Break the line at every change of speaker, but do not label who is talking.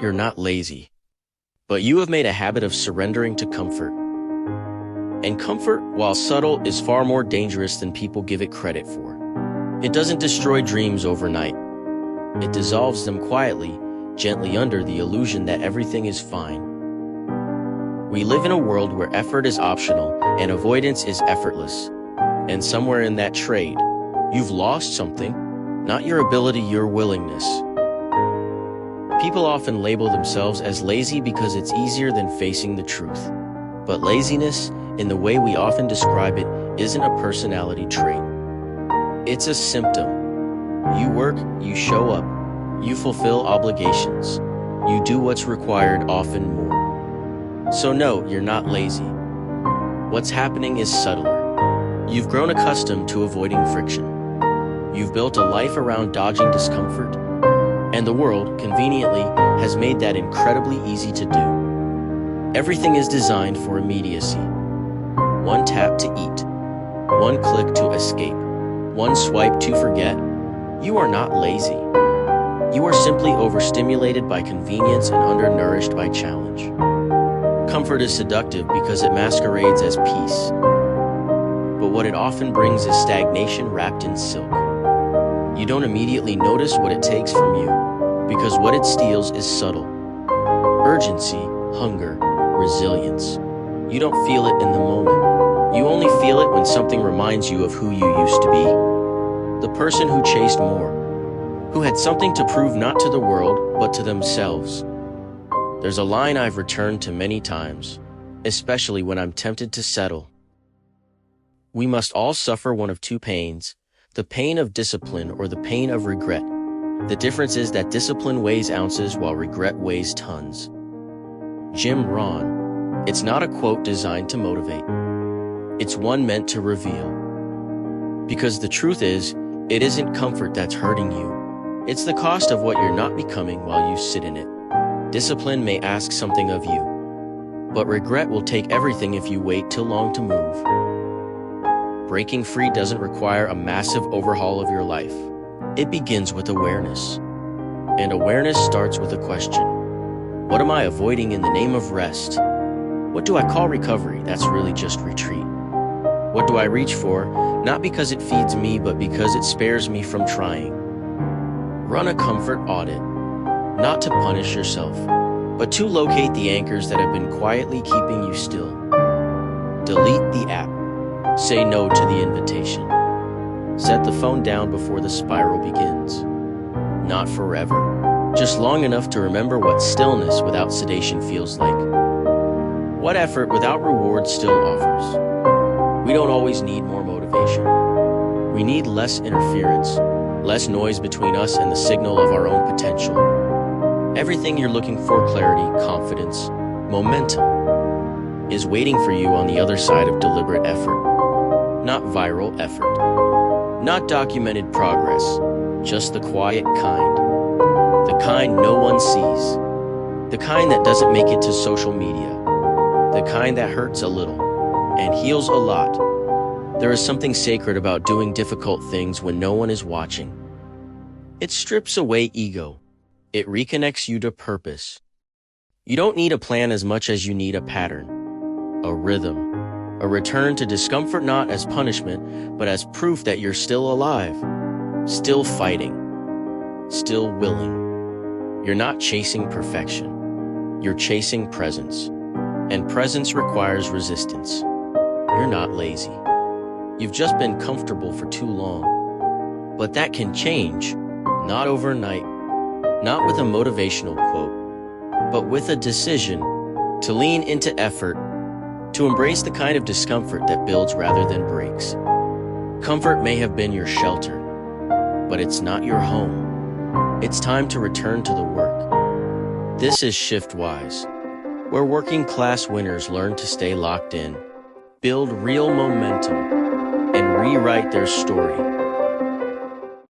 you're not lazy, but you have made a habit of surrendering to comfort. And comfort, while subtle, is far more dangerous than people give it credit for. It doesn't destroy dreams overnight. It dissolves them quietly, gently under the illusion that everything is fine. We live in a world where effort is optional and avoidance is effortless. And somewhere in that trade, you've lost something, not your ability, your willingness. People often label themselves as lazy because it's easier than facing the truth. But laziness, in the way we often describe it, isn't a personality trait. It's a symptom. You work, you show up, you fulfill obligations, you do what's required, often more. So no, you're not lazy. What's happening is subtler. You've grown accustomed to avoiding friction. You've built a life around dodging discomfort, and the world, conveniently, has made that incredibly easy to do. Everything is designed for immediacy. One tap to eat, one click to escape, one swipe to forget. You are not lazy. You are simply overstimulated by convenience and undernourished by challenge. Comfort is seductive because it masquerades as peace. But what it often brings is stagnation wrapped in silk. You don't immediately notice what it takes from you, because what it steals is subtle. Urgency, hunger, resilience. You don't feel it in the moment. You only feel it when something reminds you of who you used to be. The person who chased more, who had something to prove not to the world, but to themselves. There's a line I've returned to many times, especially when I'm tempted to settle. We must all suffer one of two pains, the pain of discipline or the pain of regret. The difference is that discipline weighs ounces while regret weighs tons. Jim Rohn. It's not a quote designed to motivate. It's one meant to reveal. Because the truth is, it isn't comfort that's hurting you. It's the cost of what you're not becoming while you sit in it. Discipline may ask something of you, but regret will take everything if you wait too long to move. Breaking free doesn't require a massive overhaul of your life. It begins with awareness. And awareness starts with a question. What am I avoiding in the name of rest? What do I call recovery that's really just retreat? What do I reach for, not because it feeds me, but because it spares me from trying? Run a comfort audit, not to punish yourself, but to locate the anchors that have been quietly keeping you still. Delete the app. Say no to the invitation. Set the phone down before the spiral begins. Not forever, just long enough to remember what stillness without sedation feels like. What effort without reward still offers. We don't always need more motivation. We need less interference, less noise between us and the signal of our own potential. Everything you're looking for, clarity, confidence, momentum, is waiting for you on the other side of deliberate effort. Not viral effort. Not documented progress, just the quiet kind. The kind no one sees. The kind that doesn't make it to social media. The kind that hurts a little and heals a lot. There is something sacred about doing difficult things when no one is watching. It strips away ego. It reconnects you to purpose. You don't need a plan as much as you need a pattern, a rhythm. A return to discomfort not as punishment, but as proof that you're still alive, still fighting, still willing. You're not chasing perfection. You're chasing presence. And presence requires resistance. You're not lazy. You've just been comfortable for too long. But that can change, not overnight, not with a motivational quote, but with a decision to lean into effort, to embrace the kind of discomfort that builds rather than breaks. Comfort may have been your shelter, but it's not your home. It's time to return to the work. This is ShiftWise, where working class winners learn to stay locked in, build real momentum, and rewrite their story.